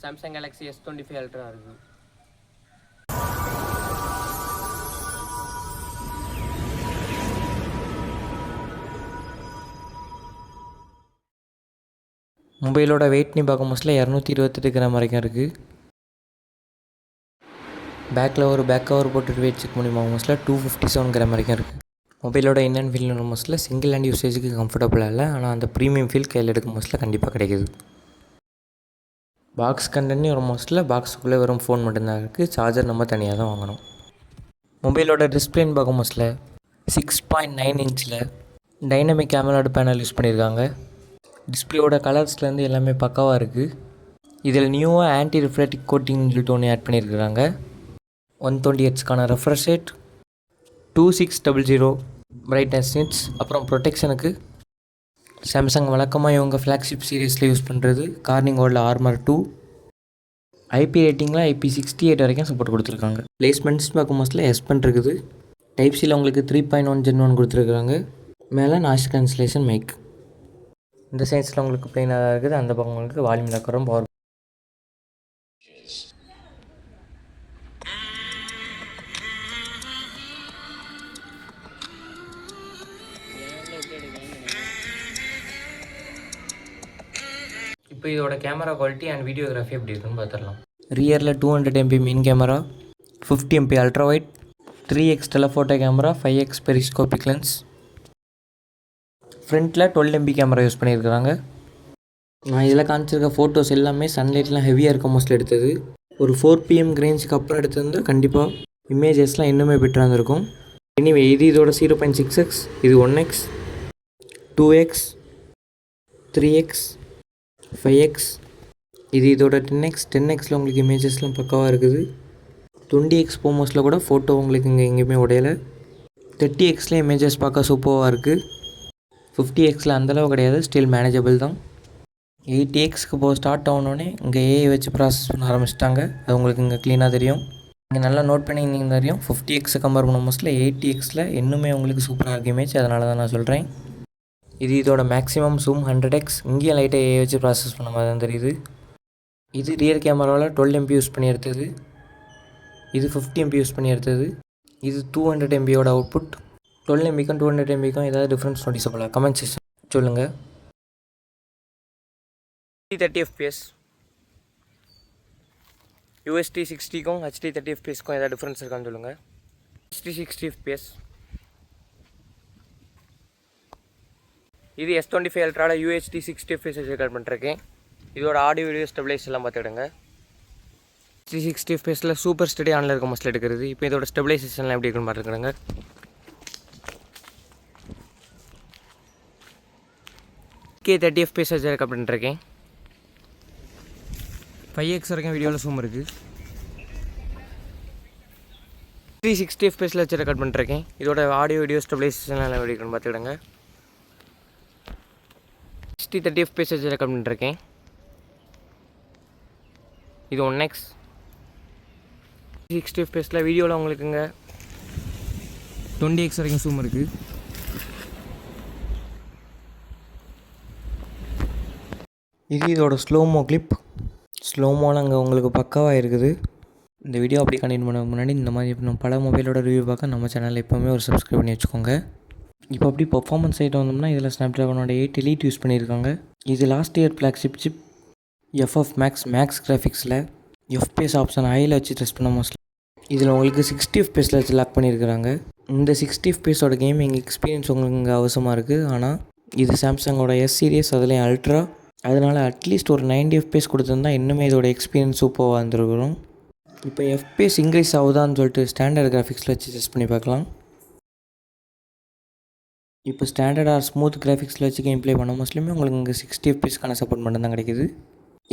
Samsung Galaxy S25 ultra இருக்குது. மொபைலோட வெயிட்னு பார்க்கும் மோஸ்ட்ல 228 கிராம் வரைக்கும் இருக்குது. பேக்கில் ஒரு பேக் கவர் போட்டுட்டு வெயிட் செக் பண்ணி பார்க்கும் மோஸ்ட்ல 257 கிராம் வரைக்கும் இருக்குது. மொபைலோட என்னென்னு ஃபீல் மோஸ்ட்ல சிங்கிள் ஹேண்ட் யூசேஜுக்கு கம்ஃபர்டபுளாக இல்லை, ஆனால் அந்த ப்ரீமியம் ஃபீல் கையில் எடுக்கும் மோஸ்ட்ல கண்டிப்பாக கிடைக்கிது. பாக்ஸ் கண்டென்ட்னு ஒரு மோஸ்ட்ல பாக்ஸுக்குள்ளே வெறும் ஃபோன் மட்டும்தான் இருக்குது. சார்ஜர் நம்ம தனியாக தான் வாங்கணும். மொபைலோட டிஸ்பிளேன்னு பார்க்கும் மோஸ்ட்ல 6.9 இன்ச்சில் டைனமிக் AMOLED பேனல் யூஸ் பண்ணியிருக்காங்க. டிஸ்பிளேயோட கலர்ஸ்லேருந்து எல்லாமே பக்காவாக இருக்குது. இதில் நியூவாக ஆன்டி ரிஃப்ளெக்டிவ் கோட்டிங்னு சொல்லிட்டு ஒன்று ஆட் பண்ணியிருக்கிறாங்க. 120Hzக்கான ரெஃப்ரெஷ் ரேட், 2600 பிரைட்னஸ் நிட்ஸ். அப்புறம் ப்ரொடெக்ஷனுக்கு சாம்சங் வழக்கமாக இவங்க ஃப்ளாக்ஷிப் சீரீஸில் யூஸ் பண்ணுறது கார்னிங்கோட ஆர்மர் 2. IP ரேட்டிங்கில் IP68 வரைக்கும் சப்போர்ட் கொடுத்துருக்காங்க. பிளேஸ்மெண்ட்ஸ் பார்க்கும் மோஸ்ட்ல S Pen இருக்குது. டைப் சியில் உங்களுக்கு 3.1 Gen 1 கொடுத்துருக்குறாங்க. மேலே நாய்ஸ் கேன்சலேஷன் மைக். இந்த சைன்ஸில் உங்களுக்கு பிளெயினாக தான் இருக்குது. அந்த பக்கம் உங்களுக்கு வால்யூம் லாக்கரும் பவர். இப்போ இதோட கேமரா குவாலிட்டி அண்ட் வீடியோகிராஃபி எப்படி இருக்குன்னு பார்த்துடலாம். ரியரில் 200 MP main camera, 50 MP ultra wide, 3x telephoto camera, 5x periscopic lens. ஃப்ரண்ட்டில் 12 MP கேமரா யூஸ் பண்ணியிருக்கிறாங்க. நான் இதில் காமிச்சிருக்க ஃபோட்டோஸ் எல்லாமே சன்லைட்லாம் ஹெவியாக இருக்க மோஸ்ட்ல எடுத்தது. ஒரு 4 PM ரேஞ்சுக்கு அப்புறம் எடுத்திருந்தால் கண்டிப்பாக இமேஜஸ்லாம் இன்னுமே பெட்டராக இருந்திருக்கும். எனிவே இது இதோட 0.6x, இது 1x, 2x, 3x, 5x, இது இதோட 10x. 10xல உங்களுக்கு இமேஜஸ்லாம் பக்காவாக இருக்குது. 20x மோஸ்ட்டில் கூட ஃபோட்டோ உங்களுக்கு இங்கே எங்கேயுமே உடையலை. 30xல இமேஜஸ் பார்க்க சூப்பராக இருக்குது. 50xல அந்தளவு கிடையாது, ஸ்டில் மேனேஜபிள் தான். 80xக்கு போக ஸ்டார்ட் ஆகணுன்னே இங்கே AI வச்சு ப்ராசஸ் பண்ண ஆரம்பிச்சிட்டாங்க. அது உங்களுக்கு இங்கே க்ளீனாக தெரியும். இங்கே நல்லா நோட் பண்ணியிருந்தீங்க தெரியும். 50xை கம்பேர் பண்ண மோஸ்ட்ல 80xல இன்னுமே உங்களுக்கு சூப்பராக இருக்குது இமேஜ். அதனால தான் நான் சொல்கிறேன். இது இதோட மேக்ஸிமம் ஜூம் 100x. இங்கேயும் லைட்டாக AI வச்சு ப்ராசஸ் பண்ண மாதிரி தான் தெரியுது. இது ரியர் கேமராவில் 12 MP யூஸ் பண்ணி எடுத்தது. இது 50 MP யூஸ் பண்ணி எடுத்தது. இது 200 MBயோட அவுட்புட். 12 MBக்கும் 200 MBக்கும் ஏதாவது டிஃப்ரென்ஸ் நோட்டிஸபிளாக கமெண்ட் செக்ஷன் சொல்லுங்கள். 30 FPS UHD 60க்கும் HD 30 FPSக்கும் ஏதாவது டிஃப்ரென்ஸ் இருக்கான்னு சொல்லுங்கள். HD 60 FPS. இது S25 அல்ட்ராவில் UHD 60 FPS ரெக்கார்ட் பண்ணிருக்கேன். இதோட ஆடியோ வீடியோ ஸ்டெபிலைஸ் எல்லாம் பார்த்துக்கிடுங்க. HD 60 FPSல சூப்பர் ஸ்டடி ஆனில் இருக்க மோஸ்ட்ல எடுக்கிறது. இப்போ இதோட ஸ்டெபிலைசேஷன்லாம் எப்படி இருக்குன்னு பார்த்துக்கிடுங்க. K30 FPS ரெக்கார்ட் பண்ணிருக்கேன். 5x வரைக்கும் வீடியோவில் ஜூம் இருக்குது. 360 FPSல வச்சு ரெக்கார்ட் பண்ணிருக்கேன். இதோட ஆடியோ வீடியோ ஸ்டெபிலைசேஷன்லாம் எப்படி இருக்குன்னு பார்த்துக்கிடுங்க. HD 30 FPS வச்சு ரெக்கார்ட் பண்ணிருக்கேன். இது 1x. 60 FPSல வீடியோவில் உங்களுக்குங்க 20x வரைக்கும் ஜூம் இருக்குது. இது இதோட ஸ்லோமோ கிளிப். ஸ்லோமோலாம் அங்கே உங்களுக்கு பக்காவாக இருக்குது. இந்த வீடியோ அப்படி கண்டினியூ பண்ண முன்னாடி இந்த மாதிரி நம்ம பல மொபைலோட ரிவ்யூ பார்க்க நம்ம சேனலில் எப்போவுமே ஒரு சப்ஸ்கிரைப் பண்ணி வச்சுக்கோங்க. இப்போ அப்படி பர்ஃபார்மன்ஸ் சைட் வந்தோம்னா இதில் ஸ்னாப்ட்ராகனோட 8 Elite யூஸ் பண்ணியிருக்காங்க. இது last year flagship chip. FF max கிராஃபிக்ஸில் FPS ஆப்ஷன் ஹையில் வச்சு டெஸ்ட் பண்ண மோஸ்ட்லி. இதில் உங்களுக்கு 60 FPSல வச்சு லாக் பண்ணியிருக்கிறாங்க. இந்த 60 FPSோட கேமிங் எக்ஸ்பீரியன்ஸ் உங்களுக்கு இங்கே அவசியமாக இருக்குது. ஆனால் இது சாம்சங்கோட S சீரியஸ், அதுலேயும் அல்ட்ரா. அதனால் அட்லீஸ்ட் ஒரு 90 FPS கொடுத்துருந்தா இன்னுமே இதோட எக்ஸ்பீரியன்ஸ் சூப்பராக வந்துருக்கிறோம். இப்போ FPS இன்க்ரீஸ் ஆகுதான்னு சொல்லிட்டு ஸ்டாண்டர்ட் கிராஃபிக்ஸில் வச்சு டெஸ்ட் பண்ணி பார்க்கலாம். இப்போ ஸ்டாண்டர்ட் ஆர் ஸ்மூத் கிராஃபிக்ஸில் வச்சு கேம் ப்ளே பண்ண மோஸ்ட்லியுமே உங்களுக்கு இங்கே 60 FPSக்கான சப்போர்ட் மட்டும் தான் கிடைக்குது.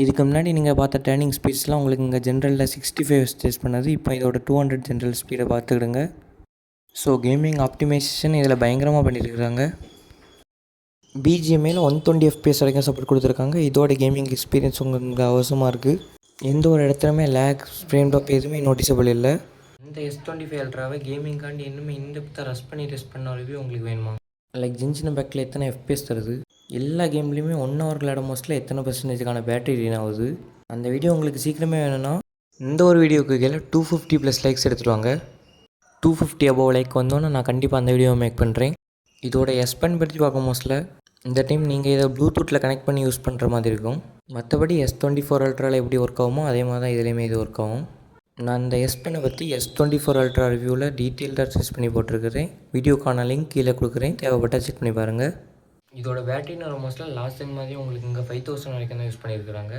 இதுக்கு முன்னாடி நீங்கள் பார்த்த டர்னிங் ஸ்பீட்ஸ்லாம் உங்களுக்கு இங்கே ஜென்ரலில் 65 டெஸ்ட் பண்ணது. இப்போ இதோட 200 ஜென்ரல் ஸ்பீடை பார்த்துக்கிடுங்க. ஸோ கேமிங் ஆப்டிமைசேஷன் இதில் பயங்கரமாக பண்ணியிருக்கிறாங்க. BGMIயில் 120 FPS வரைக்கும் சப்போர்ட் கொடுத்துருக்காங்க. இதோட கேமிங் எக்ஸ்பீரியன்ஸ் உங்களுக்கு அவசியமாக இருக்குது. எந்த ஒரு இடத்துலையுமே லேக், ஃப்ரேம் ட்ராப் எதுவுமே நோட்டிசபிள் இல்லை. இந்த S25 அல்ட்ராவை கேமிங்காண்டி இன்னுமே இந்த ரஷ் பண்ணி டெஸ்ட் பண்ண ரிவ்யூ உங்களுக்கு வேணுமா? லைக் ஜின்சின பேக்கில் எத்தனை FPS தருது, எல்லா கேம்லேயுமே 1 ஹவர் விளையாட மோஸ்ட்ல எத்தனை % பேட்டரி ட்ரெயின் ஆகுது, அந்த வீடியோ உங்களுக்கு சீக்கிரமே வேணும்னா இந்த ஒரு வீடியோக்கு கீழே 250+ லைக்ஸ் எடுத்துகிட்டு வாங்க. 250 அபோவ் லைக் வந்தோன்னே நான் கண்டிப்பாக அந்த வீடியோவை மேக் பண்ணுறேன். இதோட S10 பற்றி பார்க்கும் மோஸ்ட்டில் இந்த டைம் நீங்கள் இதை ப்ளூடூத்தில் கனெக்ட் பண்ணி யூஸ் பண்ணுற மாதிரி இருக்கும். மற்றபடி S24 அல்ட்ராவில் எப்படி ஒர்க் ஆகுமோ அதே மாதிரி தான் இதுலேயுமே இது ஒர்க் ஆகும். நான் இந்த S10 பற்றி S24 அல்ட்ரா ரிவ்யூவில் டீட்டெயில்டாக ரிசர்ச் பண்ணி போட்டிருக்கிறேன். வீடியோக்கான லிங்க் கீழே கொடுக்குறேன், தேவைப்பட்டால் செக் பண்ணி பாருங்கள். இதோட பேட்டரின்னு மோஸ்ட்டில் லாஸ்ட் டைம் மாதிரி உங்களுக்கு இங்கே 5000 வரைக்கும் தான் யூஸ் பண்ணியிருக்கிறாங்க.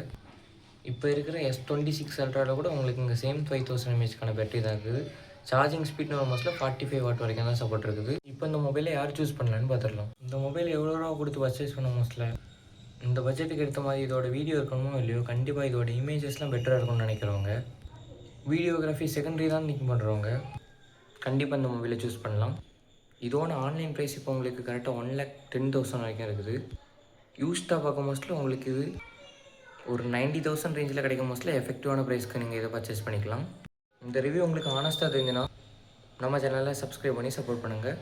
இப்போ இருக்கிற S26 அல்ட்ராவில் கூட உங்களுக்கு இங்கே சேம் 5000 mAhக்கான பேட்டரி தான் இருக்குது. சார்ஜிங் ஸ்பீட்னு மோஸ்ட்டில் 45 வாட் வரைக்கும் தான் சப்போர்ட் இருக்குது. இப்போ இந்த மொபைலை யார் சூஸ் பண்ணலான்னு பார்த்துடலாம். இந்த மொபைல் எவ்வளோ ரூபா கொடுத்து பர்ச்சேஸ் பண்ண மோஸ்ட்டில் இந்த பட்ஜெட்டுக்கு எடுத்த மாதிரி இதோட வீடியோ இருக்கணுமோ இல்லையோ கண்டிப்பாக இதோட இமேஜஸ்லாம் பெட்டராக இருக்கும்னு நினைக்கிறவங்க, வீடியோகிராஃபி செகண்டரி தான் திங்க் பண்ணுறவங்க கண்டிப்பாக இந்த மொபைலை சூஸ் பண்ணலாம். இதோட ஆன்லைன் ப்ரைஸ் இப்போ உங்களுக்கு கரெக்டாக 1,10,000 வரைக்கும் இருக்குது. யூஸ்டாக பார்க்க மோஸ்ட்டில் உங்களுக்கு இது ஒரு 90,000 ரேஞ்சில் கிடைக்கும். மோஸ்ட்டில் எஃபெக்டிவான ப்ரைஸ்க்கு நீங்கள் இதை பர்ச்சேஸ் பண்ணிக்கலாம். இந்த ரிவ்யூ உங்களுக்கு ஆனஸ்ட்டாக தெரிஞ்சுன்னா நம்ம சேனலை சப்ஸ்கிரைப் பண்ணி சப்போர்ட் பண்ணுங்கள்.